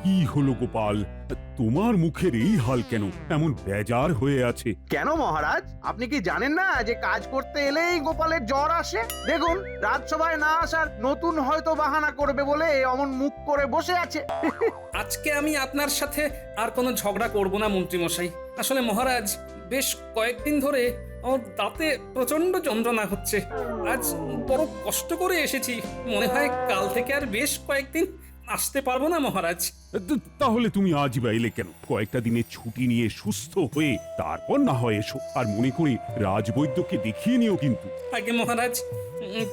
কি হলো গোপাল, তোমার মুখের এই হাল কেন? এমন বেজার হয়ে আছে। কেন মহারাজ, আপনি কি জানেন না যে কাজ করতে এলেই গোপালের জ্বর আসে? দেখুন, রাজসভায় না আসার নতুন হয়তো বাহানা করবে বলে অমন মুখ করে বসে আছে। আজকে আমি আপনার সাথে আর কোনো ঝগড়া করব না মন্ত্রী মশাই। আসলে মহারাজ, বেশ কয়েকদিন ধরে আমার দাঁতে প্রচন্ড যন্ত্রণা হচ্ছে। আজ বড় কষ্ট করে এসেছি, মনে হয় কাল থেকে আর বেশ কয়েকদিন আসতে পারবো না মহারাজ। তাহলে তুমি আজ বা এলে কেন? কয়েকটা দিনের ছুটি নিয়ে সুস্থ হয়ে তারপর না হয় এসো। আর মনে করে রাজবৈদ্যকে দেখিয়ে নিও কিন্তু। আগে মহারাজ,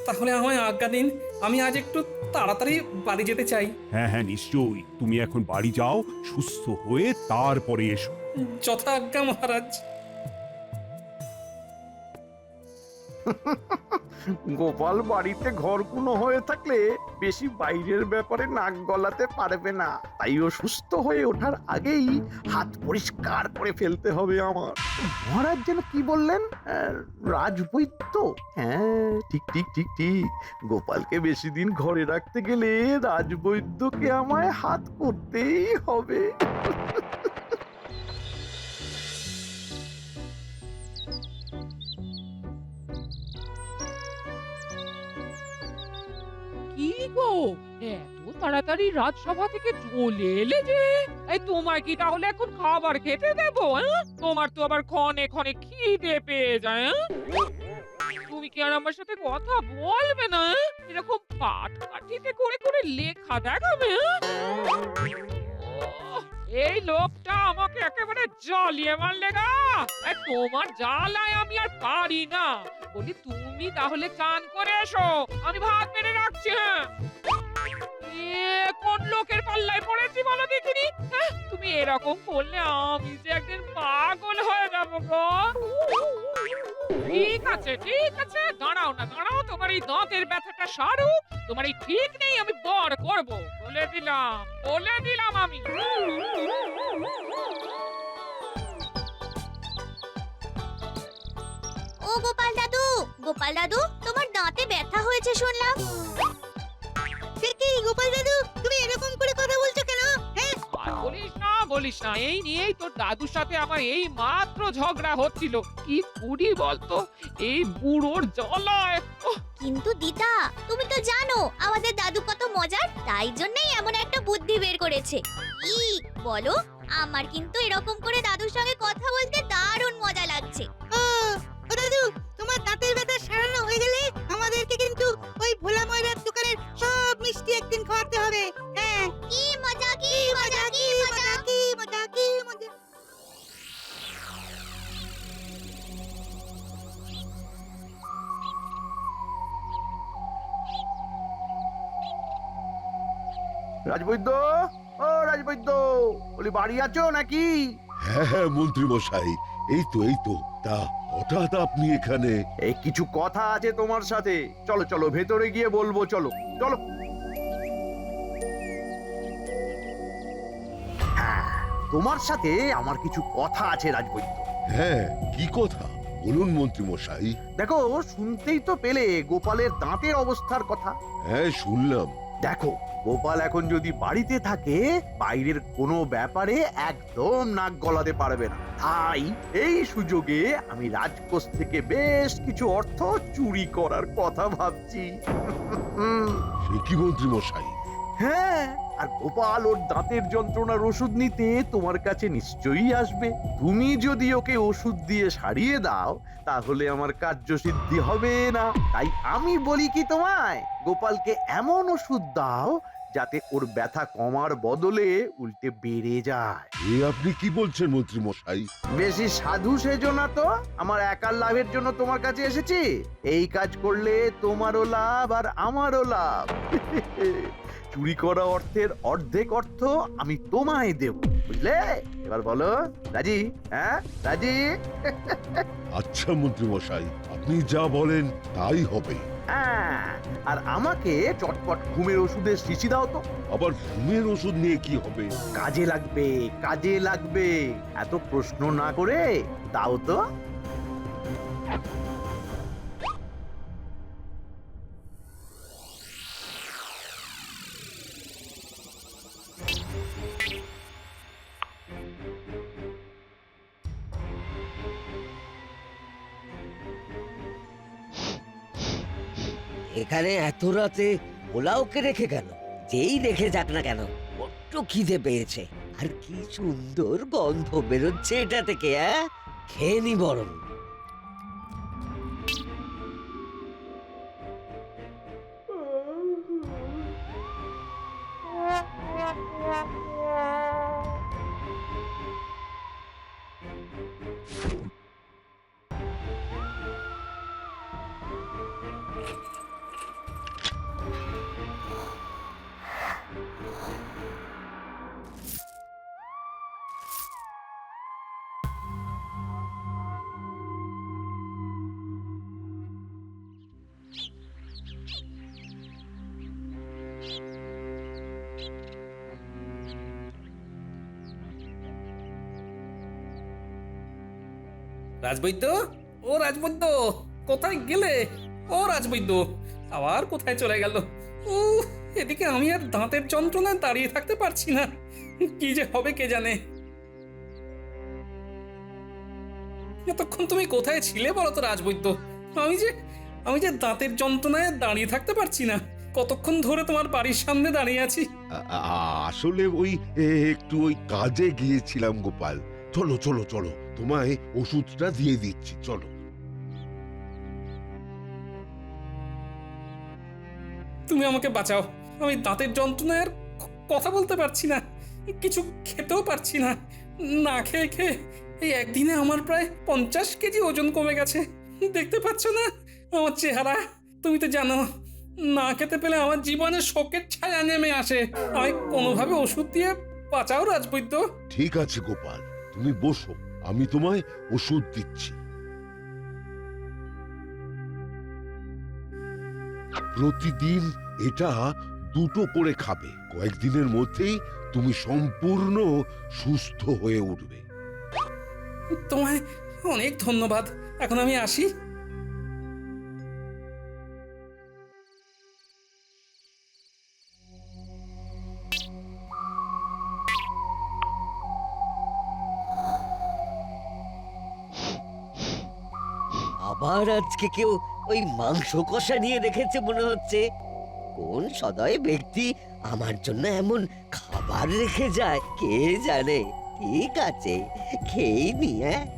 তাহলে আমায় আজ্ঞা দিন, আমি আজ একটু তাড়াতাড়ি বাড়ি যেতে চাই। হ্যাঁ হ্যাঁ, নিশ্চয়ই। তুমি এখন বাড়ি যাও, সুস্থ হয়ে তারপরে এসো। যথা আজ্ঞা মহারাজ। গোপাল বাড়িতে ঘরকুনো হয়ে থাকলে বেশি বাইরের ব্যাপারে নাক গলাতে পারবে না, তাই ও সুস্থ হয়ে ওঠার আগেই হাত পরিষ্কার করে ফেলতে হবে আমার। মহারাজ যেন কি বললেন? রাজবৈদ্য? হ্যাঁ, ঠিক ঠিক ঠিক ঠিক। গোপালকে বেশি দিন ঘরে রাখতে গেলে রাজবৈদ্যকে আমায় হাত করতেই হবে। কি গো, এত তাড়াতাড়ি রাজসভা থেকে চলে এলে যে? এই তোমার কি তাহলে এখন খাবার খেতে দেবো? তোমার তো আবার ক্ষণে ক্ষণে খিদে পেয়ে যায়। তুমি কি আর আমার সাথে কথা বলবে না? এরকম পাট কাঠিতে করে করে লেখা দেখাবে? ওহ, এই লোকটা আমাকে একেবারে জ্বালিয়ে মারলে গা। তোমার জ্বালায় আমি আর পারি না। বলি তুমি তাহলে চান করে এসো, আমি ভাত বেড়ে রাখছি। হ্যাঁ, কোন লোকের পাল্লায় পড়েছি বলো দেখিনি? তুমি এরকম করলে আমি যে একদিন পাগল হয়ে যাবো গো। ঠিক আছে ঠিক আছে, দাঁড়াও না দাঁড়াও, তোমার এই দাঁতের ব্যথাটা সারুক। তোমার এই ঠিক নেই আমি বড় করব, বলে দিলাম আমি। ও গোপাল দাদু, তোমার দাঁতে ব্যথা হয়েছে শুনলাম। কি গোপাল দাদু, তুমি এরকম করে কথা বলছো কেন? হ্যাঁ, আর বলিস না, এই নিয়েই তোর দাদুর সাথে আমার এই মাত্র ঝগড়া হচ্ছিল। কি করি বলতো, এই বুড়োর জ্বালায়। কিন্তু দিদা, তুমি তো জানো আমাদের দাদু কত মজার, তাই জন্যই এমন একটা বুদ্ধি বের করেছে। কি বলো? আমার কিন্তু এরকম করে দাদুর সঙ্গে কথা বলতে দারুণ মজা লাগছে। ও দাদু, তোমার দাঁতের ব্যথা সারানো হয়ে গেলে আমাদেরকে কিন্তু ওই ভোলা ময়রার দোকানের সব মিষ্টি একদিন খাওয়াতে হবে। হ্যাঁ, কি মজা কি মজা কি মজা। কি মজা কি মজা। রাজবৈদ্য, ও রাজবৈদ্য, বলি বাড়ি আছো নাকি? হ্যাঁ হ্যাঁ মন্ত্রী মশাই, এই তো। তা হঠাৎ আপনি এখানে? এই কিছু কথা আছে তোমার সাথে, চলো চলো ভেতরে গিয়ে বলবো, চলো চলো। হ্যাঁ, তোমার সাথে আমার কিছু কথা আছে রাজবৈদ্য। হ্যাঁ, কি কথা বলুন মন্ত্রী মশাই। দেখো, শুনতেই তো পেলে গোপালের দাঁতের অবস্থার কথা। হ্যাঁ শুনলাম। দেখো, গোপাল এখন যদি বাড়িতে থাকে বাইরের কোনো ব্যাপারে একদম নাক গলাতে পারবে না। তাই এই সুযোগে আমি রাজকোষ থেকে বেশ কিছু অর্থ চুরি করার কথা ভাবছি। সে কি মন্ত্রী মশাই? হ্যাঁ, আর গোপাল ওর দাঁতের যন্ত্রণার ওষুধ নিতে তোমার কাছে নিশ্চয়ই আসবে। তুমি যদি ওকে ওষুধ দিয়ে সারিয়ে দাও তাহলে আমার কার্যসিদ্ধি হবে না। তাই আমি বলি কি তোমায়, গোপালকে এমন ওষুধ দাও যাতে ওর ব্যথা কমার বদলে উল্টে বেড়ে যায়। এ আপনি কি বলছেন মন্ত্রী মশাই? বেশি সাধু সেজো না তো, আমার একার লাভের জন্য তোমার কাছে এসেছি। এই কাজ করলে তোমারও লাভ আর আমারও লাভ। চুরি করা অর্থের অর্ধেক অর্থ আমি তোমায় দেব, বুঝলে? এবার বলো, রাজি? হ্যাঁ রাজি? আচ্ছা মন্ত্রী মশাই, আপনি যা বলেন তাই হবে। হ্যাঁ, আর আমাকে চটপট ঘুমের ওষুধের শিশি দাও তো। আবার ঘুমের ওষুধ নিয়ে কি হবে? কাজে লাগবে, কাজে লাগবে। এত প্রশ্ন না করে দাও তো। এখানে এত রাতে ওলাওকে রেখে কেন? যেই রেখে যাক না কেন, বড্ড খিদে পেয়েছে। আর কি সুন্দর গন্ধ বেরোচ্ছে এটা থেকে, খেয়ে নি বরং। রাজবৈদ্য, ও রাজবৈদ্য, কোথায় গেলে? ও রাজবৈদ্য, আবার কোথায় চলে গেল? ও, এদিকে আমি আর দাঁতের যন্ত্রণায় দাঁড়িয়ে থাকতে পারছি না। কি যে হবে কে জানে। এতক্ষণ তুমি কোথায় ছিলে বলো তো রাজবৈদ্য? আমি যে দাঁতের যন্ত্রণায় দাঁড়িয়ে থাকতে পারছি না। কতক্ষণ ধরে তোমার বাড়ির সামনে দাঁড়িয়ে আছি। আসলে ওই একটু ওই কাজে গিয়েছিলাম গোপাল। চলো চলো চলো, তোমায় ওষুধটা দিয়ে দিচ্ছি, চলো। তুমি আমাকে বাঁচাও। আমি দাঁতের যন্ত্রণায় আর কথা বলতে পারছি না, কিছু খেতেও পারছি না। না খেয়ে খেয়ে এই একদিনে আমার প্রায় 50 কেজি ওজন কমে গেছে। দেখতে পাচ্ছ না আমার চেহারা? তুমি তো জানো, না খেতে পেলে আমার জীবনে শোকের ছায়া নেমে আসে। আমি কোনোভাবে ওষুধ দিয়ে বাঁচাও রাজবৈদ্য। ঠিক আছে গোপাল, তুমি বসো, আমি তোমায় ওষুধ দিচ্ছি। প্রতিদিন এটা 2টো করে খাবে। কয়েকদিনের মধ্যেই তুমি সম্পূর্ণ সুস্থ হয়ে উঠবে। তোমায় অনেক ধন্যবাদ। এখন আমি আসি। আবার আজকে কেউ ওই মাংস কষা নিয়ে রেখেছে মনে হচ্ছে। কোন সদয় ব্যক্তি আমার জন্য এমন খাবার রেখে যায় কে জানে। ঠিক আছে, খেয়ে নি,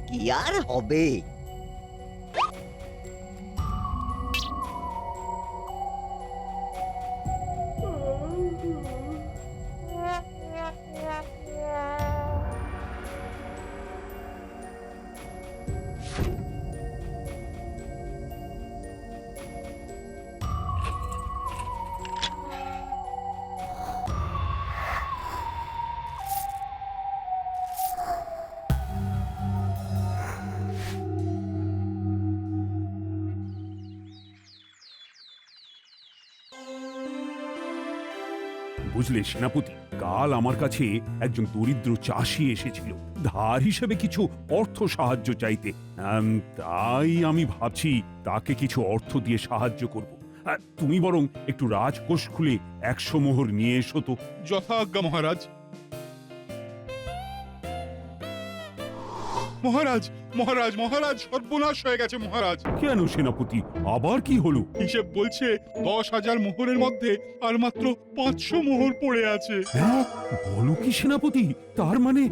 কি আর হবে। বুঝলে সেনাপতি, কাল আমার কাছে একজন দরিদ্র চাষি এসেছিল ধার হিসেবে কিছু অর্থ সাহায্য চাইতে। তাই আমি ভাবছি তাকে কিছু অর্থ দিয়ে সাহায্য করব। তুমি বরং একটু রাজকোষ খুলে 100 মোহর নিয়ে এসো তো। যথাজ্ঞা মহারাজ। মহারাজ মহারাজ মহারাজ, সর্বনাশ হয়ে গেছে মহারাজ। কেন সেনাপতি, আবার কি হলো? হিসেব বলছে 10,000 মোহরের মধ্যে আর মাত্র 500 মোহর পড়ে আছে। হ্যাঁ, বলো কি সেনাপতি? তার মানে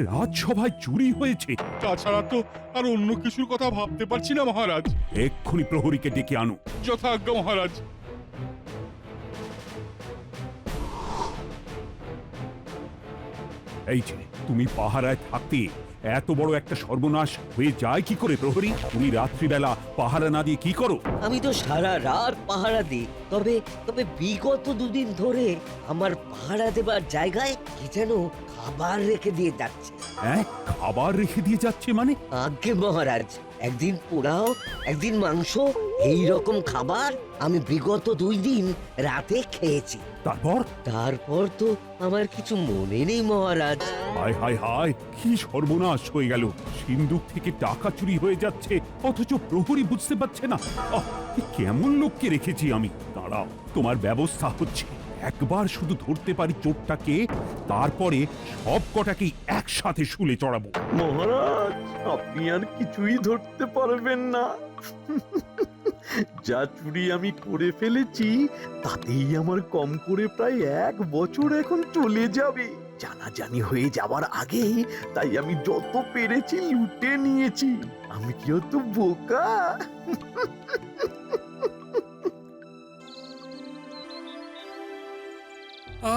রাজসভায় চুরি হয়েছে? তাছাড়া তো আর অন্য কিছুর কথা ভাবতে পারছি না মহারাজ। এক্ষুনি প্রহরীকে ডেকে আনো। যথাজ্ঞা মহারাজ। এই যে, তুমি পাহারায় থাকতে এত বড় একটা সর্বনাশ হয়ে যায় কি করে প্রহরী? তুমি রাত্রিবেলা পাহারা না দিয়ে কি করো? আমি তো সারা রাত পাহারা দিই। তবে তবে বিগত 2 দিন ধরে আমার পাহারা দেবার জায়গায় কি যেন খাবার রেখে দিয়ে যাচ্ছে। হ্যাঁ, খাবার রেখে দিয়ে যাচ্ছে মানে? আজ্ঞে মহারাজ, একদিন পোড়াও, একদিন মাংস, এই রকম খাবার আমি বিগত 2 দিন রাতে খেয়েছি। তারপর তো আমার কিছু মনে নেই মহারাজ। হায় হায় হায়, কি সর্বনাশ হয়ে গেল! সিন্ধুক থেকে টাকা চুরি হয়ে যাচ্ছে, অথচ প্রহরী বুঝতে পারছে না। কেমন লোককে রেখেছি আমি! দাঁড়াও, তোমার ব্যবস্থা হচ্ছে। একবার শুধু ধরতে পারি চোরটাকে, তারপরে সব কটাকেই একসাথে শুলে চড়াবো। মহারাজ, আপনি আর কিছুই ধরতে পারবেন না। যা চুরি আমি করে ফেলেছি তাতেই আমার কম করে প্রায় 1 বছর এখন চলে যাবে। জানাজানি হয়ে যাওয়ার আগেই তাই আমি যত পেরেছি লুটে নিয়েছি। আমি কি অত বোকা?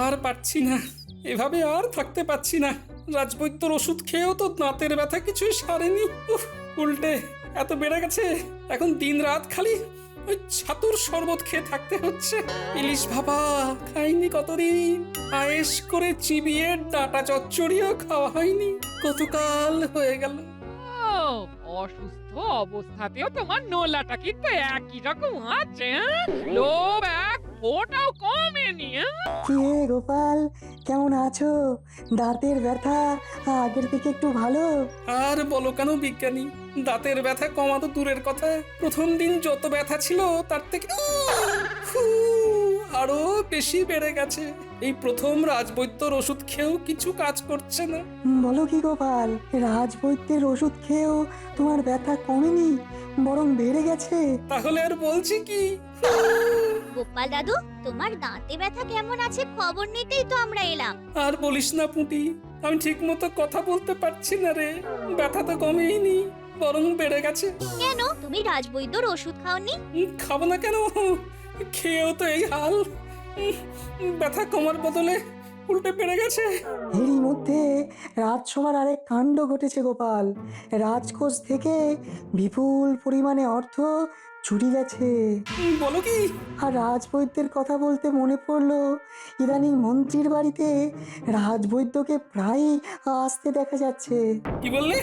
আর পারছি না, এভাবে আর থাকতে পারছি না। রাজবৈদ্যর ওষুধ খেয়েও তো দাঁতের ব্যথা কিছুই সারেনি। উফ, উল্টে এত বেড়ে গেছে, এখন দিন রাত খালি ওই ছাতুর শরবত খেয়ে থাকতে হচ্ছে। ইলিশ ভাপা খাইনি কতদিন, আয়েশ করে চিবিয়ে ডাটা চচ্চড়িও খাওয়া হয়নি, কতকাল হয়ে গেল। ও, অসুস্থ অবস্থাতেও তোমার নোলাটা কিন্তু একই রকম আছে, হ্যাঁ? লোভ এক ফোঁটাও কমেনি, হ্যাঁ? কি হে গোপাল, কেমন আছো? দাঁতের ব্যথা আগের থেকে একটু ভালো? আর বলো কেন বিজ্ঞানী, দাঁতের ব্যথা কমা তো দূরের কথা, প্রথম দিন যত ব্যথা ছিল তার থেকে আরো বেশি বেড়ে গেছে। এই প্রথম রাজবৈদ্যর ওষুধ খেয়েও কিছু কাজ করছে না। বলো কি গোপাল, রাজবৈদ্যের ওষুধ খেয়েও তোমার ব্যথা কমেনি, বরং বেড়ে গেছে? তাহলে আর বলছি কি? গোপাল দাদু, তোমার দাঁতে ব্যথা কেমন আছে খবর নিতেই তো আমরা এলাম। আর বলিস না পুঁটি, আমি ঠিক মতো কথা বলতে পারছি না রে। ব্যথা তো কমেইনি, বরং বেড়ে গেছে। কেন তুমি রাজবৈদ্যর ওষুধ খাওনি? খাবো না কেন, খেয়েও তো এই হাল। ব্যথা কমার বদলে উল্টে বেড়ে গেছে। এরই মধ্যে রাজসভার আরেক কাণ্ড ঘটেছে গোপাল, রাজকোষ থেকে বিপুল পরিমাণে অর্থ চুরি গেছে। বলো কি? আর রাজবৈদ্যের কথা বলতে মনে পড়লো, ইদানিং মন্ত্রীর বাড়িতে রাজবৈদ্যকে প্রায়ই আসতে দেখা যাচ্ছে। কি বললে?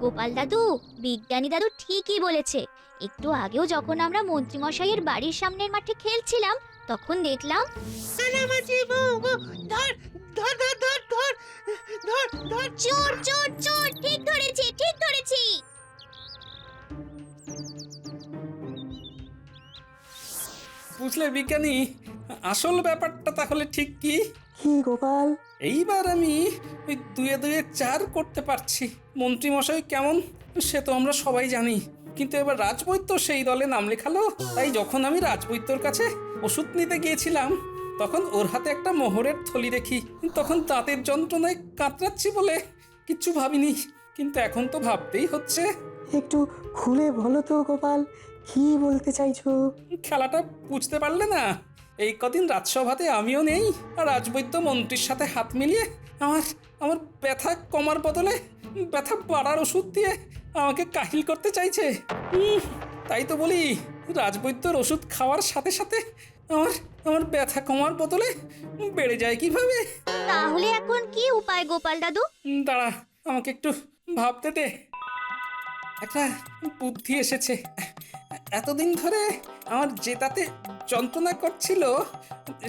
গোপাল দাদু, বিজ্ঞানী দাদু ঠিকই বলেছে। একটু আগেও যখন আমরা মন্ত্রীমশাইয়ের বাড়ির সামনের মাঠে খেলছিলাম, তখন দেখলাম চোর চোর চোর। ঠিক ধরেছি, ঠিক ধরেছি। বুঝলে বিজ্ঞানী, আসল ব্যাপারটা তাহলে ঠিক কি? কি গোপাল? এইবার আমি ওই 2 × 4 করতে পারছি। মন্ত্রী মশাই কেমন সে তো আমরা সবাই জানি, কিন্তু এবার রাজবৈদ্য সেই দলে নাম লেখালো। তাই যখন আমি রাজবৈদ্যর কাছে ওষুধ নিতে গিয়েছিলাম, তখন ওর হাতে একটা মোহরের থলি দেখি। তখন দাঁতের যন্ত্রণায় কাতরাচ্ছি বলে কিচ্ছু ভাবিনি, কিন্তু এখন তো ভাবতেই হচ্ছে। একটু খুলে বলো তো গোপাল, কি বলতে চাইছো? খেলাটা বুঝতে পারলে না? এই কদিন রাজসভাতে আমিও নেই, আর রাজবৈদ্য মন্ত্রীর সাথে হাত মিলিয়ে আমার ব্যথা কমার বদলে ব্যথা বাড়ার ওষুধ দিয়ে আমাকে কাহিল করতে চাইছে। তাই তো বলি, রাজবৈদ্যর ওষুধ খাওয়ার সাথে সাথে আমার ব্যথা কমার বদলে বেড়ে যায় কিভাবে? তাহলে এখন কি উপায় গোপাল দাদু? দাঁড়া, আমাকে একটু ভাবতে দে। একটা বুদ্ধি এসেছে। এতদিন ধরে আমার যে দাঁতে যন্ত্রণা করছিল,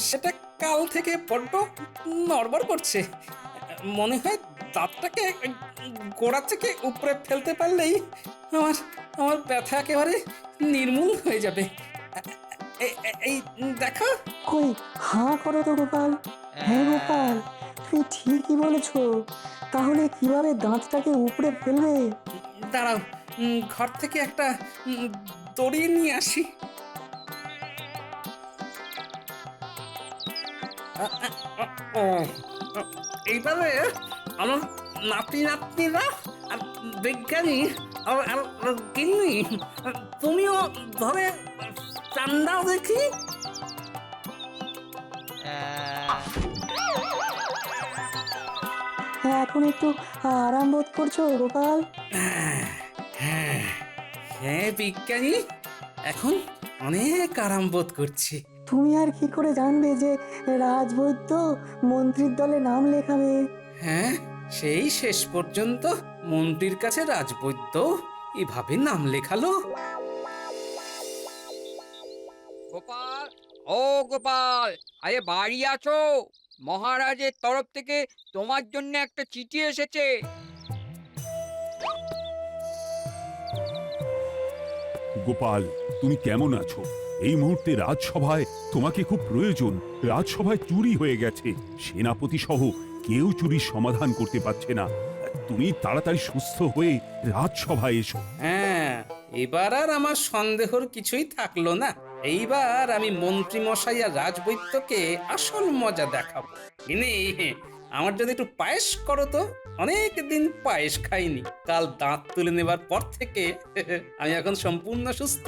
সেটা কাল থেকে বড্ড নড়বড় করছে। মনে হয় দাঁতটাকে গোড়া থেকে উপরে ফেলতে পারলেই আমার ব্যথা একেবারে নির্মূল হয়ে যাবে। এই দেখো। কই, হাঁ করো তো গোপাল। হ্যাঁ গোপাল, তুমি ঠিকই বলেছো। তাহলে কিভাবে দাঁতটাকে উপরে ফেলবে? দাঁড়াও, ঘর থেকে একটা দড়ি নিয়ে আসি। এইভাবে আমার নাতি নাতনিরা আর বিজ্ঞানী আর গিন্নি, তুমিও ধরে চান্দাও দেখি। এখন একটু আরাম বোধ করছো গোপাল? হ্যাঁ বিজ্ঞানী, এখন অনেক আরাম বোধ করছি। তুমি আর কি করে জানবে যে রাজবৈদ্য মন্ত্রীর দলে নাম লেখাবে? হ্যাঁ, সেই শেষ পর্যন্ত মন্ত্রীর কাছে রাজবৈদ্য এভাবে নাম লেখালো। গোপাল, ও গোপাল, আরে বাড়ি আছো? মহারাজের তরফ থেকে তোমার জন্য একটা চিঠি এসেছে। গোপাল, তুমি কেমন আছো? এই মুহূর্তে রাজসভায় তোমাকে খুব প্রয়োজন। রাজসভায় চুরি হয়ে গেছে, সেনাপতি সহ কেউ চুরির সমাধান করতে পারছে না। তুমি তাড়াতাড়ি সুস্থ হয়ে রাজসভায় এসো। হ্যাঁ, এবার আর আমার সন্দেহর কিছুই থাকলো না। এইবার আমি মন্ত্রী মশাই আর রাজবৈদ্যকে আসল মজা দেখাবো। ইনি, আমার যদি একটু পায়েস করো তো, অনেক দিন পায়েস খাইনি। কাল দাঁত তুলে নেবার পর থেকে আমি এখন সম্পূর্ণ সুস্থ।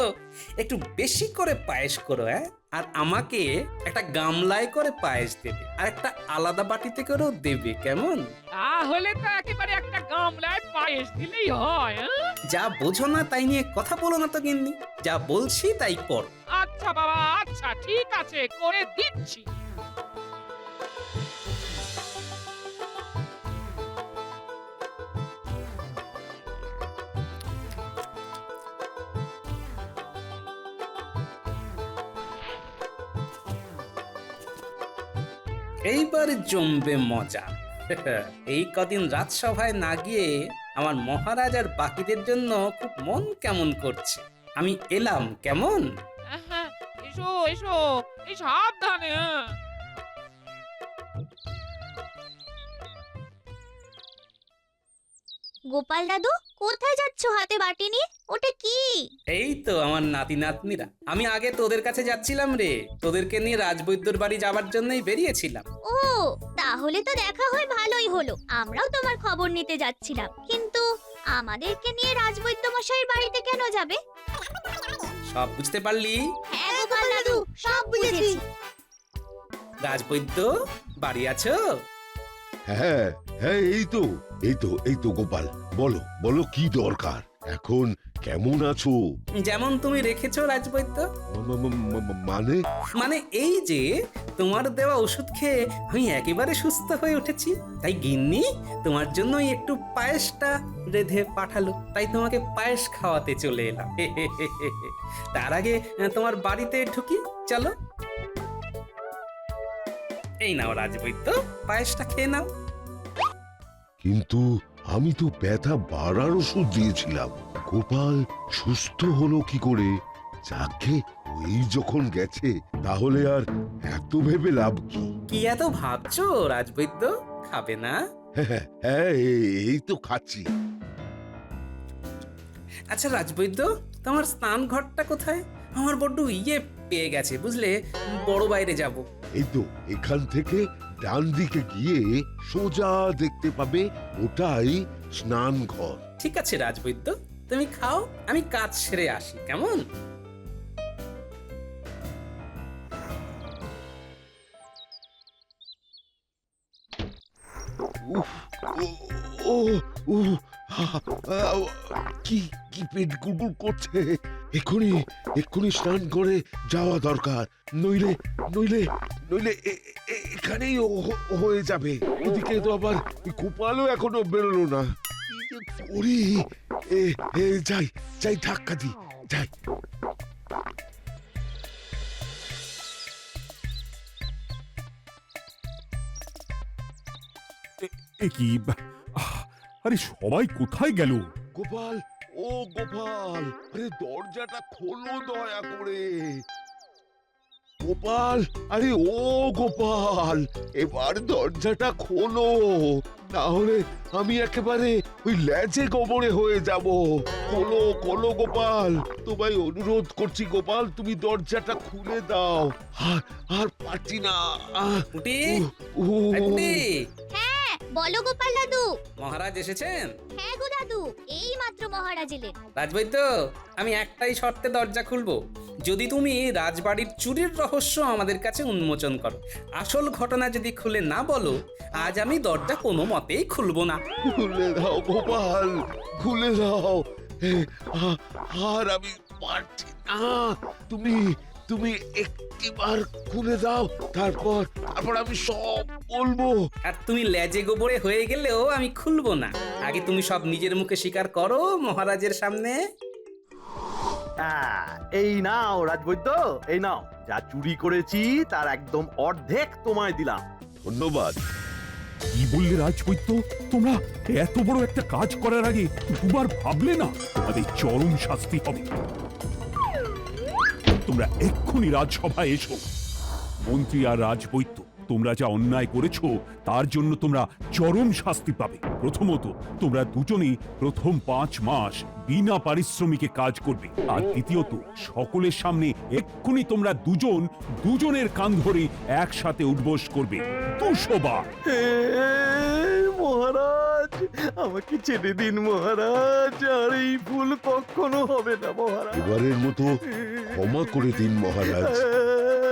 একটু বেশি করে পায়েস করো, হ্যাঁ? আর আমাকে একটা গামলায় করে পায়েস দেবে, আর একটা আলাদা বাটিতে করেও দেবে, কেমন? তাহলে তো একেবারে একটা গামলায় পায়েস দিলেই হয়। যা বোঝো না তাই নিয়ে কথা বলো না তো গিন্নি, যা বলছি তাই কর। আচ্ছা বাবা, আচ্ছা ঠিক আছে, করে দিচ্ছি। এইবার জমবে মজা। এই কদিন রাজসভায় না গিয়ে আমার মহারাজ আর বাকিদের জন্য খুব মন কেমন করছে। আমি এলাম, কেমন? হ্যাঁ, এসো এসো, এই সাবধানে। গোপাল দাদু, কোথায় যাচ্ছ হাতে বাটি নিয়ে? ওটা কি? এই তো আমার নাতি নাতনিরা। আমি আগে তোদের কাছে যাচ্ছিলাম রে, তোদেরকে নিয়ে রাজবৈদ্যর বাড়ি যাবার জন্যই বেরিয়েছিলাম। ও, তাহলে তো দেখা হয় ভালোই হলো। আমরাও তোমার খবর নিতে যাচ্ছিলাম, কিন্তু আমাদেরকে নিয়ে রাজবৈদ্য মশাইয়ের বাড়িতে কেন যাবে? সব বুঝতে পারলি? হ্যাঁ গোপাল দাদু, সব বুঝেছি। রাজবৈদ্য, বাড়ি আছো? হ্যাঁ হ্যাঁ, এই তো গোপাল, বলো বলো কি দরকার? এখন কেমন আছো? যেমন তুমি রেখেছো রাজবৈদ্য। মানে? মানে এই যে তোমার দেওয়া ওষুধ খেয়ে আমি একেবারে সুস্থ হয়ে উঠেছি। তাই গিন্নি তোমার জন্য একটু পায়েসটা রেঁধে পাঠালো, তাই তোমাকে পায়েস খাওয়াতে চলে এলাম। তার আগে তোমার বাড়িতে ঢুকি, চলো। এই নাও রাজবৈদ্য, পায়েসটা খেয়ে নাও। কিন্তু আমি তো ব্যথা বাড়ার ওষুধ দিয়েছিলাম। গোপাল সুস্থ হলো কি করে? যাকে ওই যখন গেছে, তাহলে আর এত ভেবে লাভ কি? কি এত ভাবছো রাজবৈদ্য? খাবে না? হ্যাঁ, এই তো খাচ্ছি। আচ্ছা রাজবৈদ্য, তোমার স্নান ঘরটা কোথায়? আমার বড্ড পেয়ে গেছে বুঝলে, বড় বাইরে যাব। এই তো এখান থেকে ডান দিকে গিয়ে সোজা দেখতে পাবে, ওটাই স্নান ঘর। ঠিক আছে রাজবৈদ্য, তুমি খাও, আমি কাজ সেরে আসি, কেমন? উফ, ও ও কি কি পেট গুড়গুড় করছে। এক্ষুনি স্নান করে যাওয়া দরকার, নইলে নইলে নইলে এখানেই হয়ে যাবে। ওদিকে তো আবার গোপালও এখনো বেরোলো না। কি যে করি? যাই যাই, ধাক্কা দি, যাই। এ কি? আরে সবাই কোথায় গেল? গোপাল, ও গোপাল, আরে দরজাটা খোলো দয়া করে। গোপাল, আরে ও গোপাল, এবার দরজাটা খোলো, না হলে আমি একেবারে ওই ল্যাজে গোবরে হয়ে যাব। খোলো খোলো গোপাল, তোমায় অনুরোধ করছি গোপাল, তুমি দরজাটা খুলে দাও। আর পারছি না। পুটি, ও এই পুটি, হ্যাঁ বলো গোপাল দাদু। মহারাজ এসেছেন? হ্যাঁ গো দাদু, এই মাত্র মহারাজ এলেন। রাজবৈদ্য, আমি একটাই শর্তে দরজা খুলবো, যদি তুমি রাজবাড়ির চুরির রহস্য আমাদের কাছে উন্মোচন করো। আসল ঘটনা যদি খুলে না বলো, আজ আমি দরজা কোনো মতেই খুলবো না। খুলে দাও গোপাল, খুলে দাও। আর আমি পারছি না। তুমি একটিবার খুলে দাও, তারপর আমি সব বলবো। আর তুমি লেজে গোবরে হয়ে গেলেও আমি খুলবো না। আগে তুমি সব নিজের মুখে স্বীকার করো মহারাজের সামনে। এই নাও রাজবৈদ্য, এই নাও, যা চুরি করেছি তার একদম অর্ধেক তোমায় দিলাম। ধন্যবাদ। কি বললে রাজবৈদ্য? তোমরা এত বড় একটা কাজ করার আগে দুবার ভাবলে না? তোমাদের চরম শাস্তি হবে। তোমরা এক্ষুনি রাজসভায় এসো। মন্ত্রী আর রাজবৈদ্য তোমরা যা অন্যায় করেছো তার জন্য তোমরা চরম শাস্তি পাবে। প্রথমত, তোমরা দুজনেই প্রথম 5 মাস বিনা পারিশ্রমিকে কাজ করবে। আর দ্বিতীয়ত, সকলের সামনে এক্ষুনি তোমরা দুজনের কান ধরে একসাথে উঠবোস করবে 200 বার। মহারাজ, আমাকে ছেড়ে দিন মহারাজ, আর এই ভুল কখনো হবে না মহারাজ। এবারের মতো ক্ষমা করে দিন মহারাজ।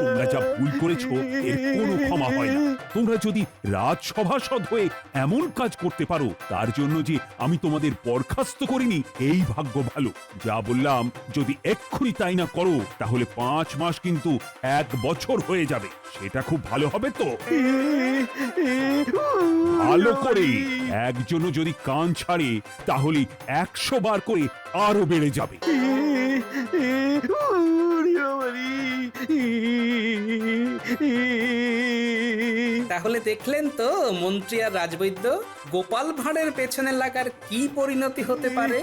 তোমরা যা ভুল করেছো এর কোনো ক্ষমা হয় না। তোমরা যদি রাজসভাসদ হয়ে এমন কাজ করতে পারো তার জন্য যে আমি তোমাদের বরখাস্ত করিনি, এই ভাগ্য ভালো। যা বললাম যদি এক্ষুনি তাই না করো তাহলে 5 মাস কিন্তু 1 বছর হয়ে যাবে। সেটা খুব ভালো হবে তো? ভালো করে একজনও যদি কান ছাড়ে তাহলে 100 বার করে আরো বেড়ে যাবে। তাহলে দেখলেন তো মন্ত্রী আর রাজবৈদ্য, গোপাল ভাঁড়ের পেছনে লাগার কি পরিণতি হতে পারে।